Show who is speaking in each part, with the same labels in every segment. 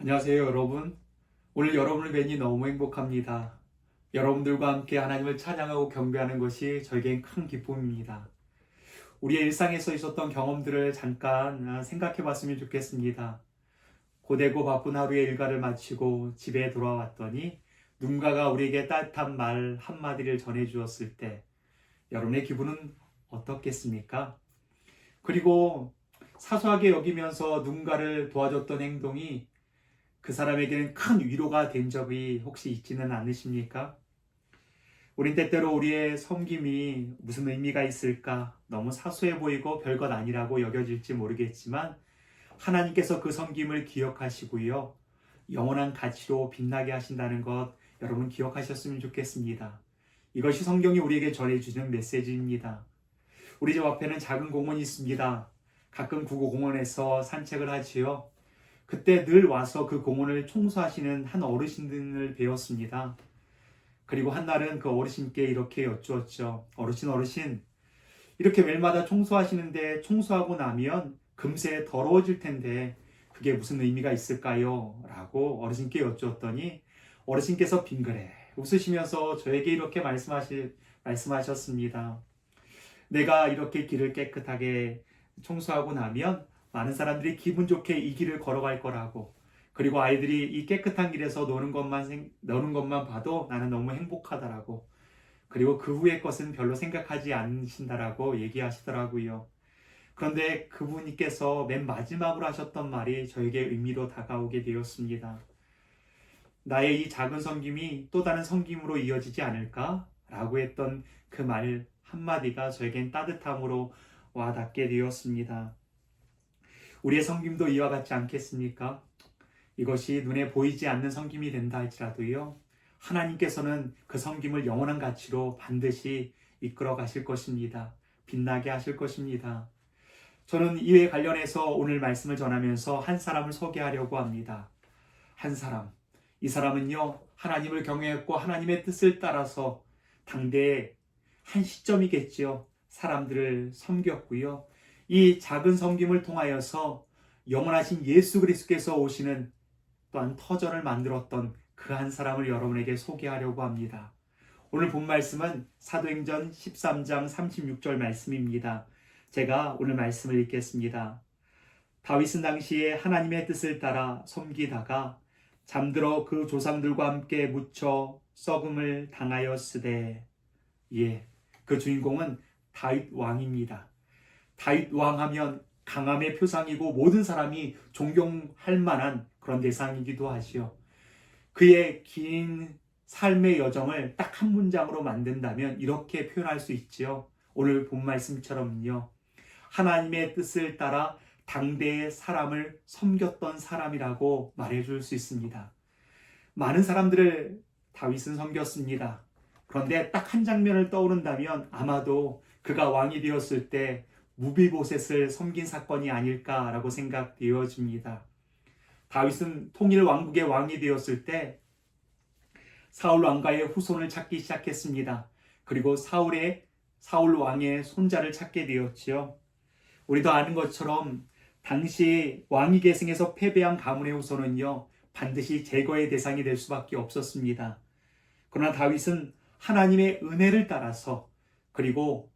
Speaker 1: 안녕하세요, 여러분. 오늘 여러분을 뵈니 너무 행복합니다. 여러분들과 함께 하나님을 찬양하고 경배하는 것이 저에겐 큰 기쁨입니다. 우리의 일상에서 있었던 경험들을 잠깐 생각해 봤으면 좋겠습니다. 고되고 바쁜 하루의 일과를 마치고 집에 돌아왔더니 누군가가 우리에게 따뜻한 말 한마디를 전해 주었을 때 여러분의 기분은 어떻겠습니까? 그리고 사소하게 여기면서 누군가를 도와줬던 행동이 그 사람에게는 큰 위로가 된 적이 혹시 있지는 않으십니까? 우린 때때로 우리의 섬김이 무슨 의미가 있을까? 너무 사소해 보이고 별것 아니라고 여겨질지 모르겠지만 하나님께서 그 섬김을 기억하시고요. 영원한 가치로 빛나게 하신다는 것 여러분 기억하셨으면 좋겠습니다. 이것이 성경이 우리에게 전해주는 메시지입니다. 우리 집 앞에는 작은 공원이 있습니다. 가끔 그 공원에서 산책을 하지요. 그때 늘 와서 그 공원을 청소하시는 한 어르신을 배웠습니다. 그리고 한날은 그 어르신께 이렇게 여쭈었죠. 어르신, 이렇게 매일마다 청소하시는데 청소하고 나면 금세 더러워질 텐데 그게 무슨 의미가 있을까요? 라고 어르신께 여쭈었더니 어르신께서 빙그레 웃으시면서 저에게 이렇게 말씀하셨습니다. 내가 이렇게 길을 깨끗하게 청소하고 나면 많은 사람들이 기분 좋게 이 길을 걸어갈 거라고. 그리고 아이들이 이 깨끗한 길에서 노는 것만 봐도 나는 너무 행복하다라고. 그리고 그 후의 것은 별로 생각하지 않으신다라고 얘기하시더라고요. 그런데 그분께서 맨 마지막으로 하셨던 말이 저에게 의미로 다가오게 되었습니다. 나의 이 작은 섬김이 또 다른 섬김으로 이어지지 않을까? 라고 했던 그 말 한마디가 저에겐 따뜻함으로 와닿게 되었습니다. 우리의 섬김도 이와 같지 않겠습니까? 이것이 눈에 보이지 않는 섬김이 된다 할지라도요. 하나님께서는 그 섬김을 영원한 가치로 반드시 이끌어 가실 것입니다. 빛나게 하실 것입니다. 저는 이에 관련해서 오늘 말씀을 전하면서 한 사람을 소개하려고 합니다. 한 사람. 이 사람은요, 하나님을 경외했고 하나님의 뜻을 따라서 당대의 한 시점이겠지요. 사람들을 섬겼고요. 이 작은 섬김을 통하여서 영원하신 예수 그리스도께서 오시는 또한 터전을 만들었던 그 한 사람을 여러분에게 소개하려고 합니다. 오늘 본 말씀은 사도행전 13장 36절 말씀입니다. 제가 오늘 말씀을 읽겠습니다. 다윗은 당시에 하나님의 뜻을 따라 섬기다가 잠들어 그 조상들과 함께 묻혀 썩음을 당하였으되. 예, 그 주인공은 다윗 왕입니다. 다윗 왕하면 강함의 표상이고 모든 사람이 존경할 만한 그런 대상이기도 하지요. 그의 긴 삶의 여정을 딱 한 문장으로 만든다면 이렇게 표현할 수 있지요. 오늘 본 말씀처럼요. 하나님의 뜻을 따라 당대의 사람을 섬겼던 사람이라고 말해줄 수 있습니다. 많은 사람들을 다윗은 섬겼습니다. 그런데 딱 한 장면을 떠오른다면 아마도 그가 왕이 되었을 때 무비보셋을 섬긴 사건이 아닐까라고 생각되어집니다. 다윗은 통일 왕국의 왕이 되었을 때 사울 왕가의 후손을 찾기 시작했습니다. 그리고 사울 왕의 손자를 찾게 되었지요. 우리도 아는 것처럼 당시 왕위 계승에서 패배한 가문의 후손은요, 반드시 제거의 대상이 될 수밖에 없었습니다. 그러나 다윗은 하나님의 은혜를 따라서 그리고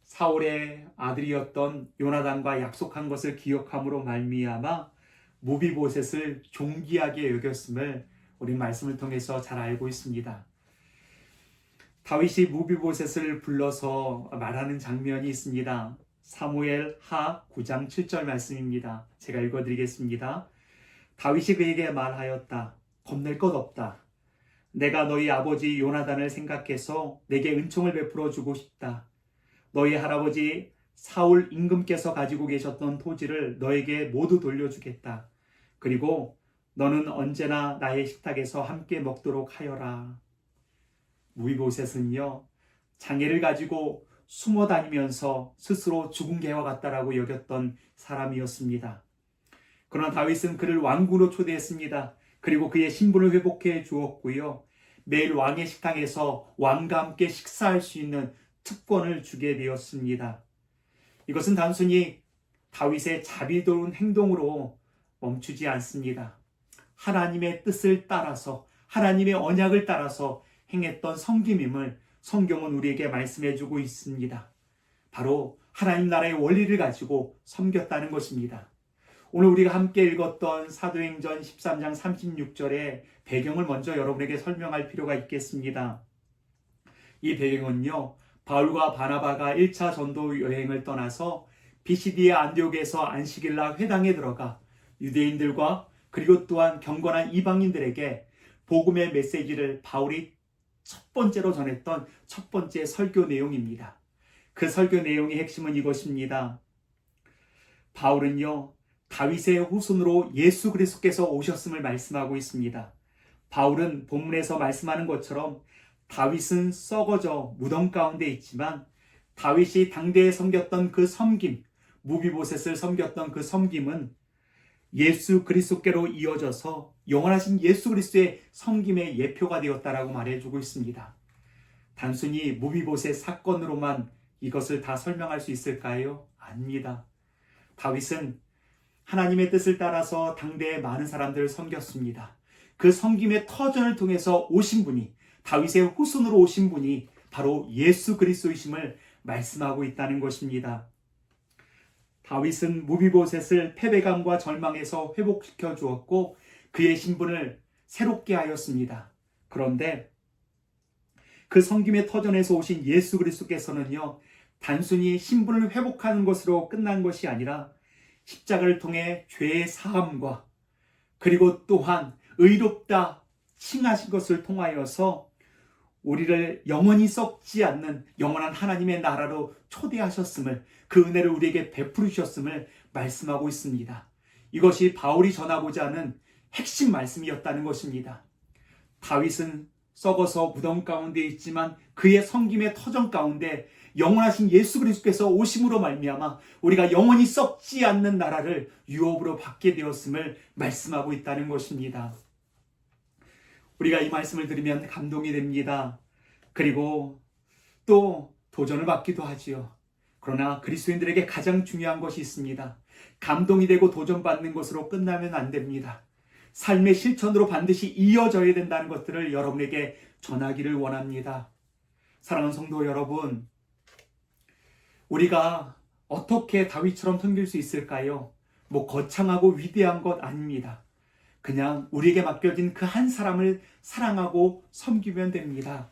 Speaker 1: 사울의 아들이었던 요나단과 약속한 것을 기억함으로 말미암아 무비보셋을 존귀하게 여겼음을 우리 말씀을 통해서 잘 알고 있습니다. 다윗이 무비보셋을 불러서 말하는 장면이 있습니다. 사무엘 하 9장 7절 말씀입니다. 제가 읽어드리겠습니다. 다윗이 그에게 말하였다. 겁낼 것 없다. 내가 너희 아버지 요나단을 생각해서 내게 은총을 베풀어 주고 싶다. 너희 할아버지 사울 임금께서 가지고 계셨던 토지를 너에게 모두 돌려주겠다. 그리고 너는 언제나 나의 식탁에서 함께 먹도록 하여라. 무비보셋은요, 장애를 가지고 숨어 다니면서 스스로 죽은 개와 같다라고 여겼던 사람이었습니다. 그러나 다윗은 그를 왕궁으로 초대했습니다. 그리고 그의 신분을 회복해 주었고요. 매일 왕의 식탁에서 왕과 함께 식사할 수 있는 특권을 주게 되었습니다. 이것은 단순히 다윗의 자비로운 행동으로 멈추지 않습니다. 하나님의 뜻을 따라서 하나님의 언약을 따라서 행했던 섬김임을 성경은 우리에게 말씀해 주고 있습니다. 바로 하나님 나라의 원리를 가지고 섬겼다는 것입니다. 오늘 우리가 함께 읽었던 사도행전 13장 36절의 배경을 먼저 여러분에게 설명할 필요가 있겠습니다. 이 배경은요, 바울과 바나바가 1차 전도 여행을 떠나서 비시디아 안디옥에서 안식일날 회당에 들어가 유대인들과 그리고 또한 경건한 이방인들에게 복음의 메시지를 바울이 첫 번째로 전했던 첫 번째 설교 내용입니다. 그 설교 내용의 핵심은 이것입니다. 바울은요, 다윗의 후손으로 예수 그리스도께서 오셨음을 말씀하고 있습니다. 바울은 본문에서 말씀하는 것처럼 다윗은 썩어져 무덤 가운데 있지만 다윗이 당대에 섬겼던 그 섬김, 무비보셋을 섬겼던 그 섬김은 예수 그리스도께로 이어져서 영원하신 예수 그리스도의 섬김의 예표가 되었다라고 말해주고 있습니다. 단순히 무비보셋 사건으로만 이것을 다 설명할 수 있을까요? 아닙니다. 다윗은 하나님의 뜻을 따라서 당대의 많은 사람들을 섬겼습니다. 그 섬김의 터전을 통해서 오신 분이, 다윗의 후손으로 오신 분이 바로 예수 그리스도이심을 말씀하고 있다는 것입니다. 다윗은 무비보셋을 패배감과 절망에서 회복시켜 주었고 그의 신분을 새롭게 하였습니다. 그런데 그 섬김의 터전에서 오신 예수 그리스도께서는요, 단순히 신분을 회복하는 것으로 끝난 것이 아니라 십자가를 통해 죄의 사함과 그리고 또한 의롭다 칭하신 것을 통하여서 우리를 영원히 썩지 않는 영원한 하나님의 나라로 초대하셨음을, 그 은혜를 우리에게 베풀으셨음을 말씀하고 있습니다. 이것이 바울이 전하고자 하는 핵심 말씀이었다는 것입니다. 다윗은 썩어서 무덤 가운데 있지만 그의 섬김의 터전 가운데 영원하신 예수 그리스도께서 오심으로 말미암아 우리가 영원히 썩지 않는 나라를 유업으로 받게 되었음을 말씀하고 있다는 것입니다. 우리가 이 말씀을 들으면 감동이 됩니다. 그리고 또 도전을 받기도 하지요. 그러나 그리스도인들에게 가장 중요한 것이 있습니다. 감동이 되고 도전받는 것으로 끝나면 안 됩니다. 삶의 실천으로 반드시 이어져야 된다는 것들을 여러분에게 전하기를 원합니다. 사랑하는 성도 여러분, 우리가 어떻게 다윗처럼 섬길 수 있을까요? 거창하고 위대한 것 아닙니다. 그냥 우리에게 맡겨진 그 한 사람을 사랑하고 섬기면 됩니다.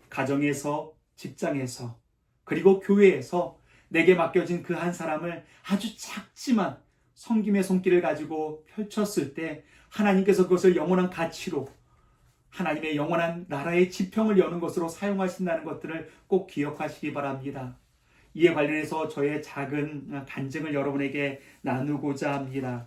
Speaker 1: 가정에서, 직장에서, 그리고 교회에서 내게 맡겨진 그 한 사람을 아주 작지만 섬김의 손길을 가지고 펼쳤을 때 하나님께서 그것을 영원한 가치로, 하나님의 영원한 나라의 지평을 여는 것으로 사용하신다는 것들을 꼭 기억하시기 바랍니다. 이에 관련해서 저의 작은 간증을 여러분에게 나누고자 합니다.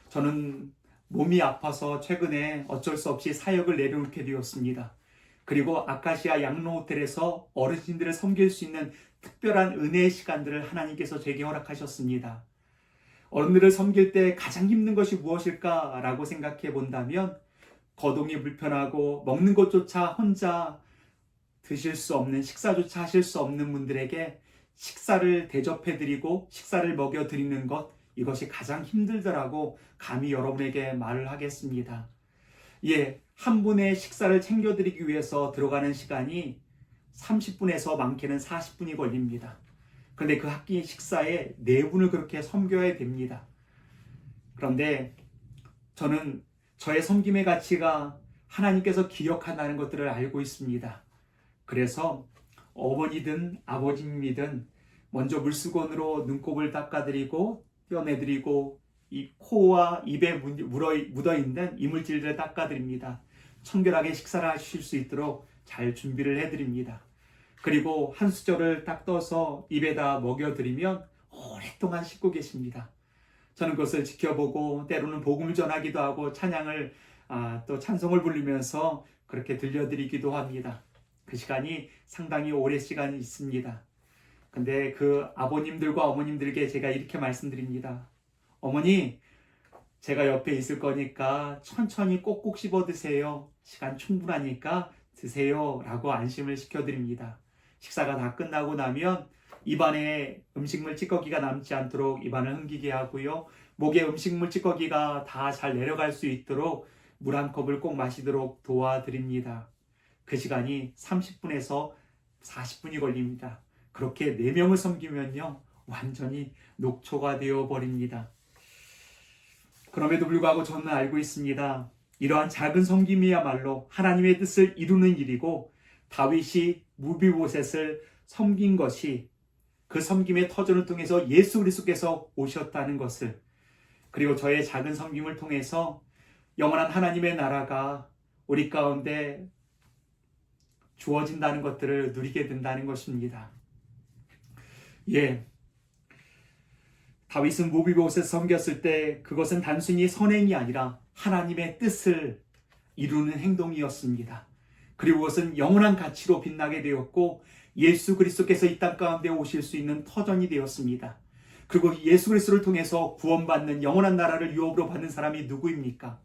Speaker 1: 저는 몸이 아파서 최근에 어쩔 수 없이 사역을 내려놓게 되었습니다. 그리고 아카시아 양로호텔에서 어르신들을 섬길 수 있는 특별한 은혜의 시간들을 하나님께서 제게 허락하셨습니다. 어른들을 섬길 때 가장 힘든 것이 무엇일까라고 생각해 본다면 거동이 불편하고 먹는 것조차 혼자 드실 수 없는, 식사조차 하실 수 없는 분들에게 식사를 대접해드리고 식사를 먹여드리는 것, 이것이 가장 힘들더라고 감히 여러분에게 말을 하겠습니다. 한 분의 식사를 챙겨드리기 위해서 들어가는 시간이 30분에서 많게는 40분이 걸립니다. 그런데 그 한 끼 식사에 4분을 그렇게 섬겨야 됩니다. 그런데 저는 저의 섬김의 가치가 하나님께서 기억한다는 것들을 알고 있습니다. 그래서 어머니든 아버님이든 먼저 물수건으로 눈곱을 닦아드리고 떼어내드리고 이 코와 입에 묻어있는 이물질들을 닦아드립니다. 청결하게 식사를 하실 수 있도록 잘 준비를 해드립니다. 그리고 한 수저를 딱 떠서 입에다 먹여드리면 오랫동안 씻고 계십니다. 저는 그것을 지켜보고 때로는 복음을 전하기도 하고 찬양을 또 찬송을 부르면서 그렇게 들려드리기도 합니다. 그 시간이 상당히 오랜 시간이 있습니다. 근데 그 아버님들과 어머님들에게 제가 이렇게 말씀드립니다. 어머니, 제가 옆에 있을 거니까 천천히 꼭꼭 씹어 드세요. 시간 충분하니까 드세요. 라고 안심을 시켜드립니다. 식사가 다 끝나고 나면 입안에 음식물 찌꺼기가 남지 않도록 입안을 흥기게 하고요. 목에 음식물 찌꺼기가 다 잘 내려갈 수 있도록 물 한 컵을 꼭 마시도록 도와드립니다. 그 시간이 30분에서 40분이 걸립니다. 그렇게 4명을 섬기면요, 완전히 녹초가 되어버립니다. 그럼에도 불구하고 저는 알고 있습니다. 이러한 작은 섬김이야말로 하나님의 뜻을 이루는 일이고, 다윗이 무비보셋을 섬긴 것이 그 섬김의 터전을 통해서 예수 그리스도께서 오셨다는 것을, 그리고 저의 작은 섬김을 통해서 영원한 하나님의 나라가 우리 가운데 주어진다는 것들을 누리게 된다는 것입니다. 예, 다윗은 무비보셋을 섬겼을 때 그것은 단순히 선행이 아니라 하나님의 뜻을 이루는 행동이었습니다. 그리고 그것은 영원한 가치로 빛나게 되었고, 예수 그리스도께서 이 땅 가운데 오실 수 있는 터전이 되었습니다. 그리고 예수 그리스도를 통해서 구원받는 영원한 나라를 유업으로 받는 사람이 누구입니까?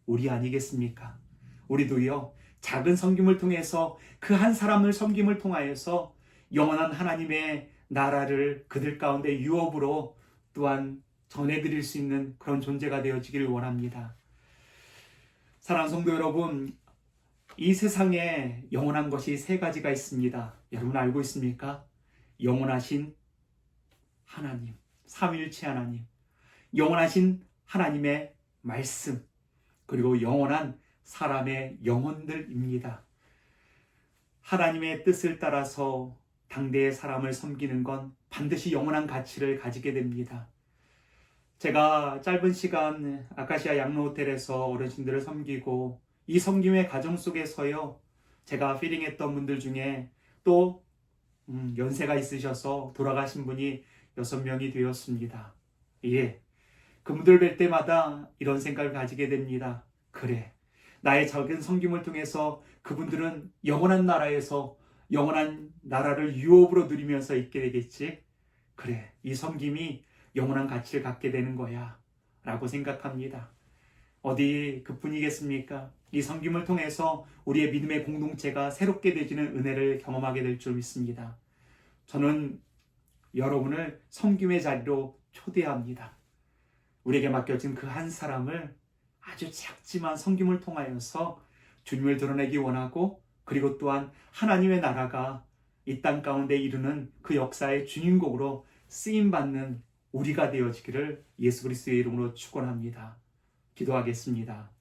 Speaker 1: 우리 아니겠습니까? 우리도요, 작은 섬김을 통해서 그 한 사람을 섬김을 통하여서 영원한 하나님의 나라를 그들 가운데 유업으로 또한 전해드릴 수 있는 그런 존재가 되어지기를 원합니다. 사랑하는 성도 여러분, 이 세상에 영원한 것이 3가지가 있습니다. 여러분 알고 있습니까? 영원하신 하나님, 삼위일체 하나님, 영원하신 하나님의 말씀, 그리고 영원한 사람의 영혼들입니다. 하나님의 뜻을 따라서 당대의 사람을 섬기는 건 반드시 영원한 가치를 가지게 됩니다. 제가 짧은 시간 아카시아 양로호텔에서 어르신들을 섬기고, 이 섬김의 과정 속에서요, 제가 피링했던 분들 중에 또 연세가 있으셔서 돌아가신 분이 6명이 되었습니다. 예, 그분들 뵐 때마다 이런 생각을 가지게 됩니다. 그래, 나의 작은 섬김을 통해서 그분들은 영원한 나라에서 영원한 나라를 유업으로 누리면서 있게 되겠지. 그래, 이 섬김이 영원한 가치를 갖게 되는 거야 라고 생각합니다. 어디 그뿐이겠습니까? 이 섬김을 통해서 우리의 믿음의 공동체가 새롭게 되지는 은혜를 경험하게 될 줄 믿습니다. 저는 여러분을 섬김의 자리로 초대합니다. 우리에게 맡겨진 그 한 사람을 아주 작지만 섬김을 통하여서 주님을 드러내기 원하고, 그리고 또한 하나님의 나라가 이 땅 가운데 이루는 그 역사의 주인공으로 쓰임받는 우리가 되어지기를 예수 그리스도의 이름으로 축원합니다. 기도하겠습니다.